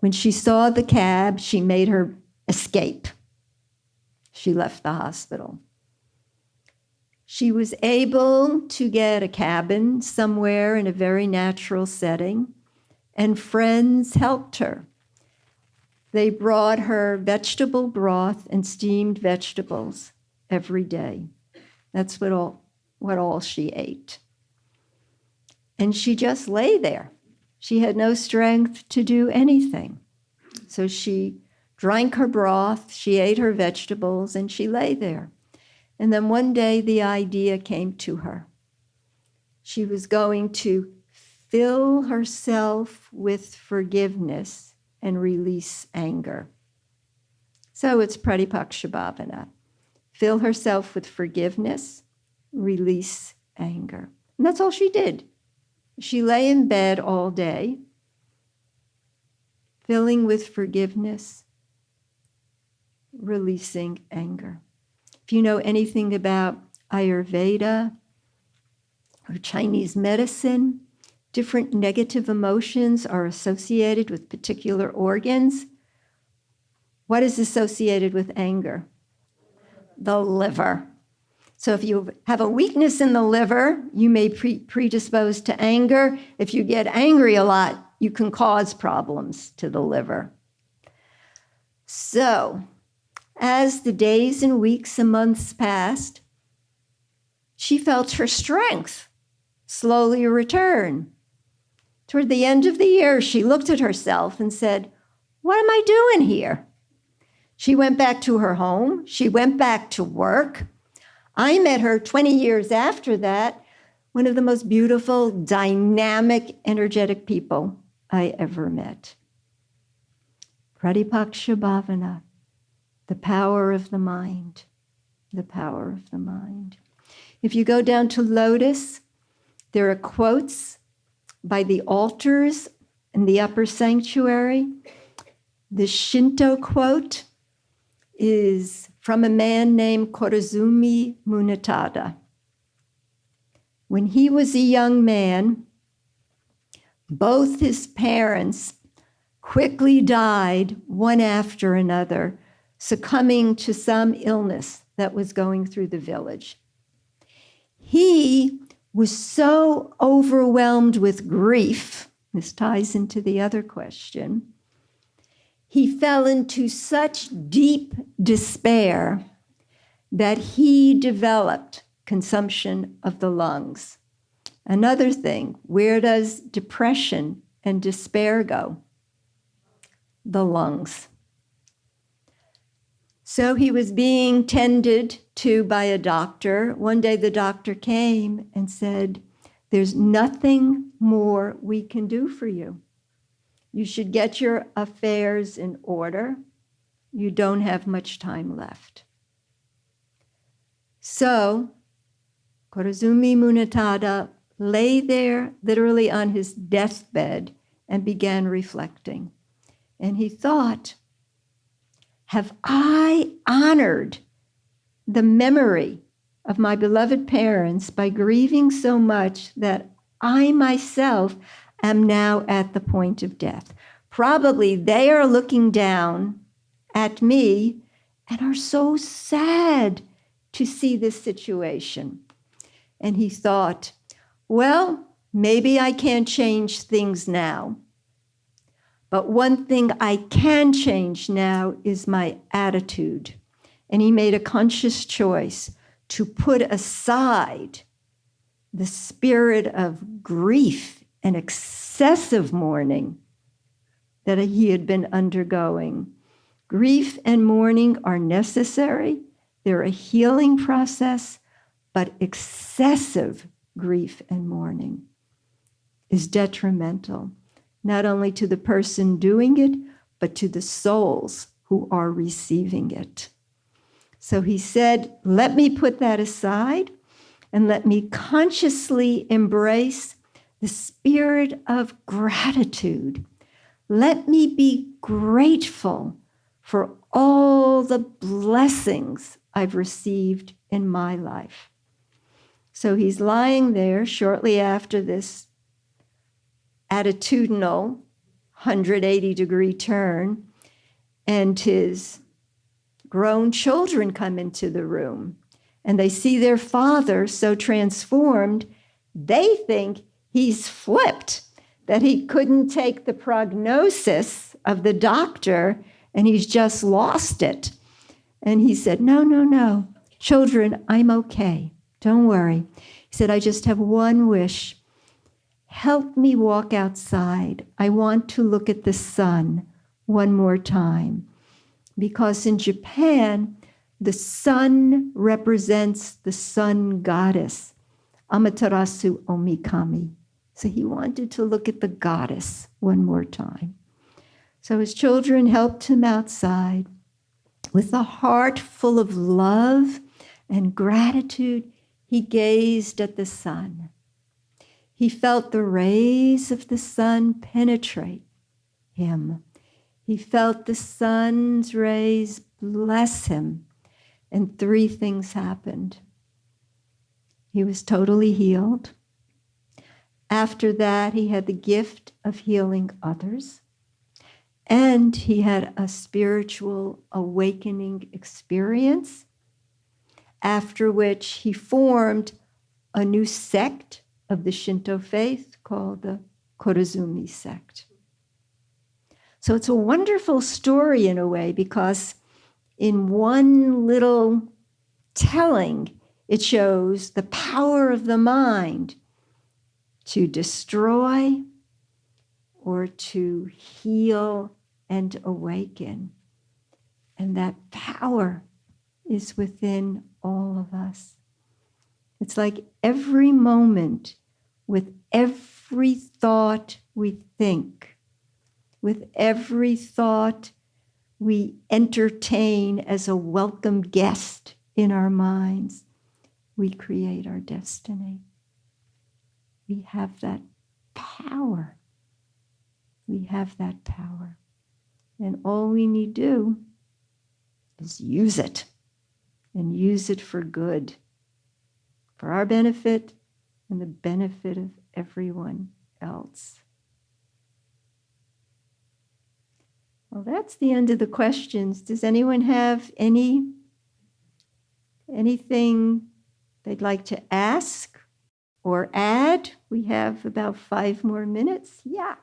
When she saw the cab, she made her escape. She left the hospital. She was able to get a cabin somewhere in a very natural setting, and friends helped her. They brought her vegetable broth and steamed vegetables every day. That's what all she ate. And she just lay there. She had no strength to do anything. So she drank her broth, she ate her vegetables, and she lay there. And then one day the idea came to her. She was going to fill herself with forgiveness and release anger. So it's Pratipakshibhavana. Fill herself with forgiveness, release anger. And that's all she did. She lay in bed all day, filling with forgiveness, releasing anger. If you know anything about Ayurveda or Chinese medicine, different negative emotions are associated with particular organs. What is associated with anger? The liver. So if you have a weakness in the liver, you may predispose to anger. If you get angry a lot, you can cause problems to the liver. So as the days and weeks and months passed, she felt her strength slowly return. Toward the end of the year, she looked at herself and said, "What am I doing here?" She went back to her home. She went back to work. I met her 20 years after that, one of the most beautiful, dynamic, energetic people I ever met. Pratipakshibhavana, the power of the mind, the power of the mind. If you go down to Lotus, there are quotes by the altars in the upper sanctuary. The Shinto quote is from a man named Korazumi Munetada. When he was a young man, both his parents quickly died one after another, succumbing to some illness that was going through the village. He was so overwhelmed with grief, this ties into the other question, he fell into such deep despair that he developed consumption of the lungs. Another thing, where does depression and despair go? The lungs. So he was being tended to by a doctor. One day the doctor came and said, There's nothing more we can do for you. You should get your affairs in order. You don't have much time left. So, Kurozumi Munatada lay there literally on his deathbed and began reflecting. And he thought, have I honored the memory of my beloved parents by grieving so much that I myself am now at the point of death? Probably they are looking down at me and are so sad to see this situation. And he thought, well, maybe I can't change things now. But one thing I can change now is my attitude. And he made a conscious choice to put aside the spirit of grief and excessive mourning that he had been undergoing. Grief and mourning are necessary. They're a healing process, but excessive grief and mourning is detrimental, not only to the person doing it, but to the souls who are receiving it. So he said, let me put that aside and let me consciously embrace the spirit of gratitude. Let me be grateful for all the blessings I've received in my life. So he's lying there shortly after this attitudinal 180-degree turn, and his grown children come into the room, and they see their father so transformed, they think he's flipped, that he couldn't take the prognosis of the doctor, and he's just lost it. And he said, no, children, I'm okay. Don't worry. He said, I just have one wish. Help me walk outside. I want to look at the sun one more time. Because in Japan, the sun represents the sun goddess, Amaterasu Omikami. So he wanted to look at the goddess one more time. So his children helped him outside. With a heart full of love and gratitude, he gazed at the sun. He felt the rays of the sun penetrate him. He felt the sun's rays bless him. And 3 things happened. He was totally healed. After that, he had the gift of healing others. And he had a spiritual awakening experience, after which he formed a new sect of the Shinto faith called the Kurozumi sect. So it's a wonderful story in a way, because in one little telling, it shows the power of the mind to destroy or to heal and awaken. And that power is within all of us. It's like every moment, with every thought we think, with every thought we entertain as a welcome guest in our minds, we create our destiny. We have that power. We have that power. And all we need to do is use it, and use it for good, for our benefit and the benefit of everyone else. Well, that's the end of the questions. Does anyone have anything they'd like to ask or add? We have about 5 more minutes. Yeah.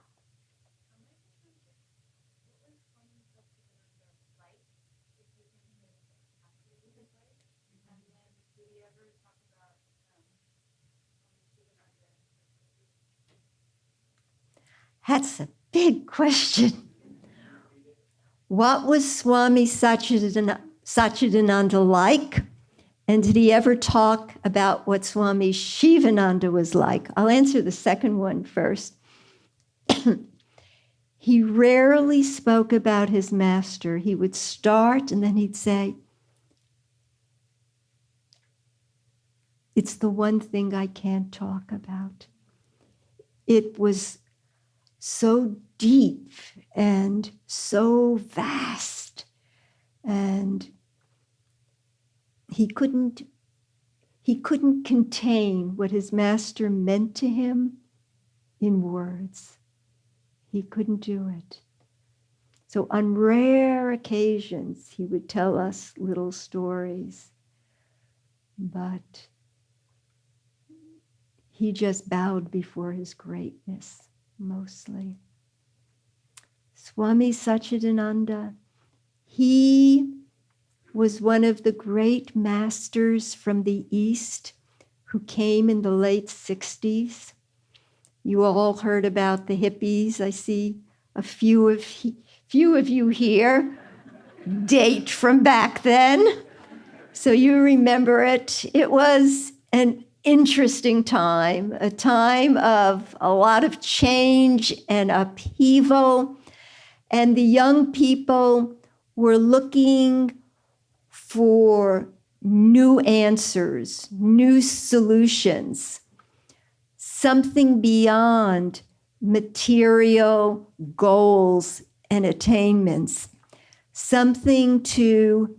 That's a big question. What was Swami Satchidananda like? And did he ever talk about what Swami Shivananda was like? I'll answer the second one first. He rarely spoke about his master. He would start and then he'd say, "It's the one thing I can't talk about." It was so deep and so vast, and he couldn't contain what his master meant to him in words. He couldn't do it. So on rare occasions, he would tell us little stories, but he just bowed before his greatness, mostly. Swami Satchidananda, he was one of the great masters from the East who came in the late 60s. You all heard about the hippies. I see a few of you here date from back then, so you remember it. It was an interesting time, a time of a lot of change and upheaval, and the young people were looking for new answers, new solutions, something beyond material goals and attainments, something to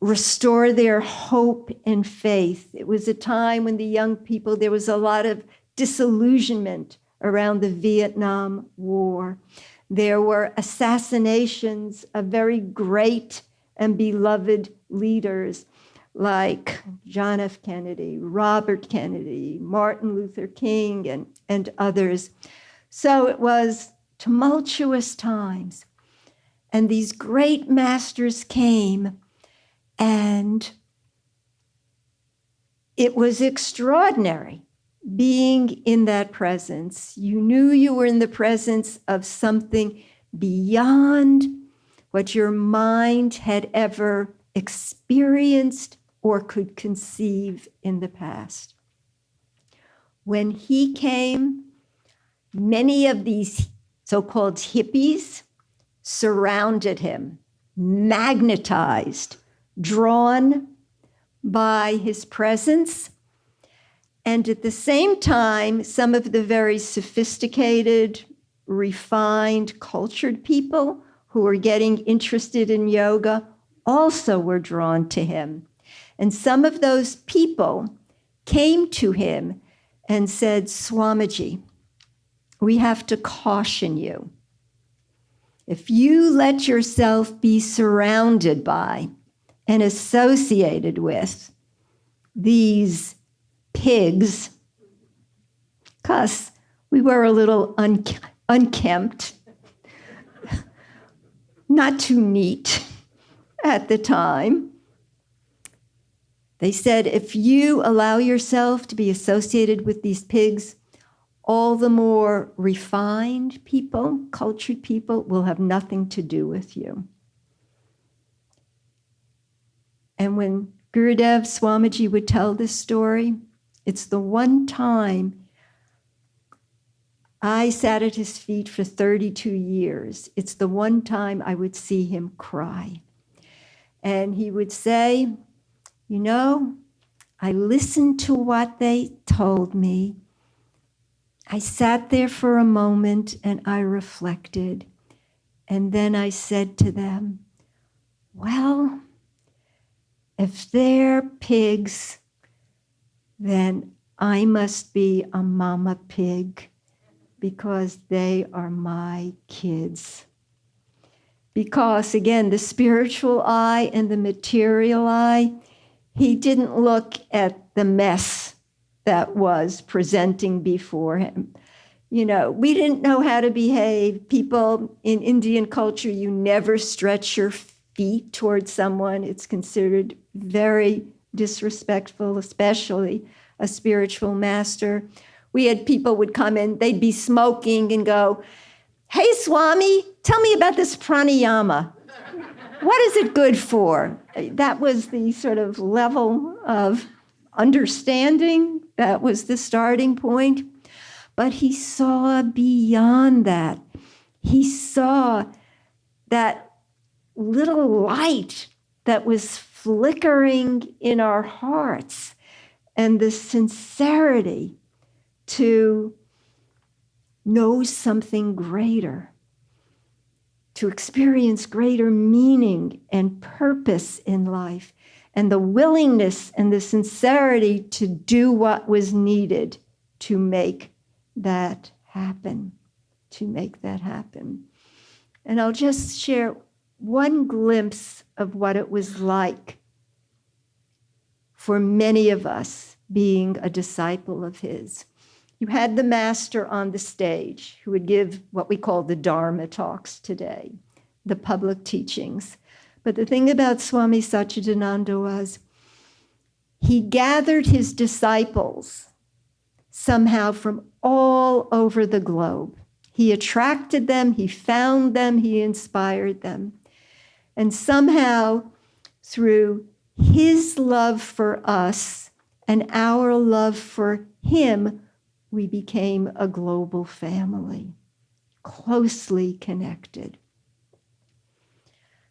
restore their hope and faith. It was a time when the young people, there was a lot of disillusionment around the Vietnam War. There were assassinations of very great and beloved leaders like John F. Kennedy, Robert Kennedy, Martin Luther King, and others. So it was tumultuous times. And these great masters came, and it was extraordinary being in that presence. You knew you were in the presence of something beyond what your mind had ever experienced or could conceive in the past. When he came, many of these so-called hippies surrounded him, magnetized, drawn by his presence. And at the same time, some of the very sophisticated, refined, cultured people who were getting interested in yoga also were drawn to him. And some of those people came to him and said, "Swamiji, we have to caution you. If you let yourself be surrounded by and associated with these pigs," because we were a little unkempt, not too neat at the time. They said, if you allow yourself to be associated with these pigs, all the more refined people, cultured people, will have nothing to do with you. And when Gurudev Swamiji would tell this story, it's the one time I sat at his feet for 32 years. It's the one time I would see him cry. And he would say, "You know, I listened to what they told me. I sat there for a moment and I reflected. And then I said to them, well, if they're pigs, then I must be a mama pig because they are my kids." Because again, the spiritual eye and the material eye, he didn't look at the mess that was presenting before him. You know, we didn't know how to behave. People in Indian culture, you never stretch your feet towards someone. It's considered very disrespectful, especially a spiritual master. We had people would come in, they'd be smoking and go, "Hey, Swami, tell me about this pranayama." What is it good for? That was the sort of level of understanding. That was the starting point. But he saw beyond that. He saw that little light that was flickering in our hearts and the sincerity to know something greater, to experience greater meaning and purpose in life, and the willingness and the sincerity to do what was needed to make that happen, And I'll just share one glimpse of what it was like for many of us being a disciple of his. You had the master on the stage who would give what we call the Dharma talks today, the public teachings. But the thing about Swami Satchidananda was he gathered his disciples somehow from all over the globe. He attracted them, he found them, he inspired them. And somehow, through his love for us and our love for him, we became a global family, closely connected.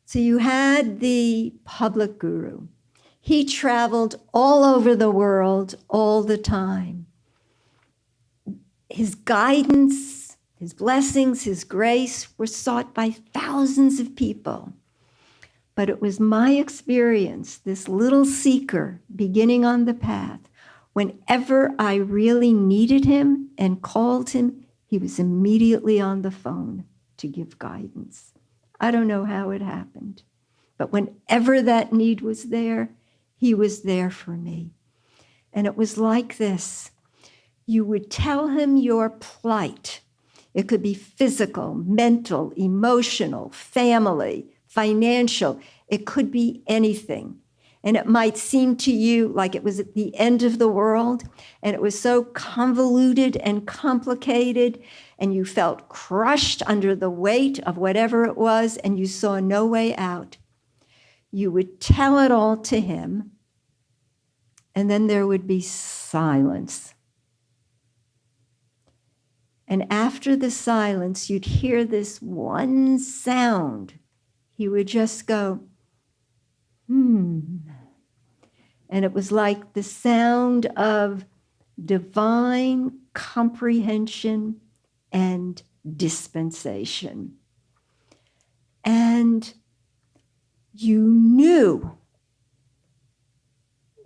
So you had the public guru. He traveled all over the world all the time. His guidance, his blessings, his grace were sought by thousands of people. But it was my experience, this little seeker beginning on the path, whenever I really needed him and called him, he was immediately on the phone to give guidance. I don't know how it happened, but whenever that need was there, he was there for me. And it was like this. You would tell him your plight. It could be physical, mental, emotional, family, financial. It could be anything. And it might seem to you like it was at the end of the world, and it was so convoluted and complicated, and you felt crushed under the weight of whatever it was, and you saw no way out. You would tell it all to him, and then there would be silence. And after the silence, you'd hear this one sound. He would just go, And it was like the sound of divine comprehension and dispensation. And you knew,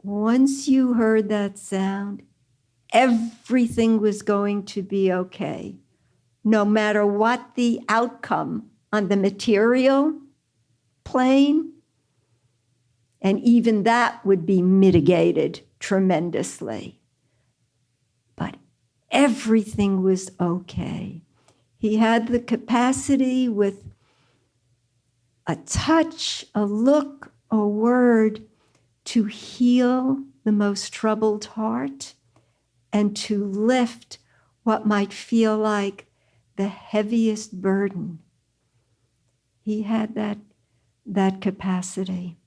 once you heard that sound, everything was going to be okay, no matter what the outcome on the material plane. And even that would be mitigated tremendously. But everything was okay. He had the capacity with a touch, a look, a word to heal the most troubled heart and to lift what might feel like the heaviest burden. He had that capacity.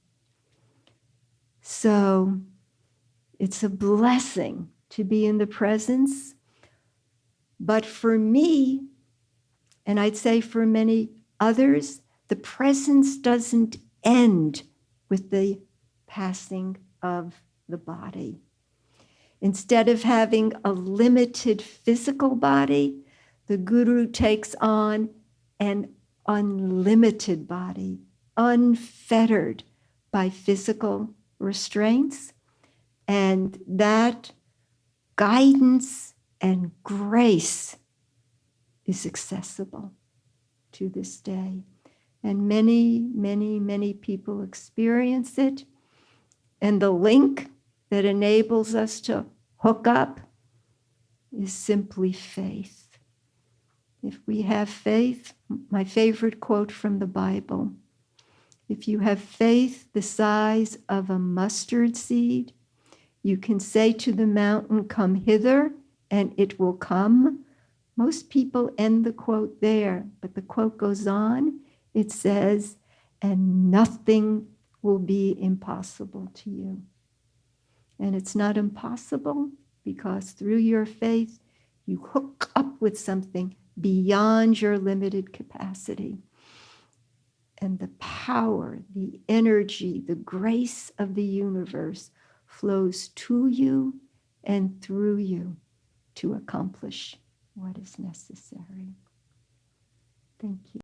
So it's a blessing to be in the presence. But for me, and I'd say for many others, the presence doesn't end with the passing of the body. Instead of having a limited physical body, the guru takes on an unlimited body, unfettered by physical restraints, and that guidance and grace is accessible to this day. And many, many, many people experience it. And the link that enables us to hook up is simply faith. If we have faith, my favorite quote from the Bible, if you have faith the size of a mustard seed, you can say to the mountain, "Come hither," and it will come. Most people end the quote there, but the quote goes on. It says, and nothing will be impossible to you. And it's not impossible because through your faith, you hook up with something beyond your limited capacity. And the power, the energy, the grace of the universe flows to you and through you to accomplish what is necessary. Thank you.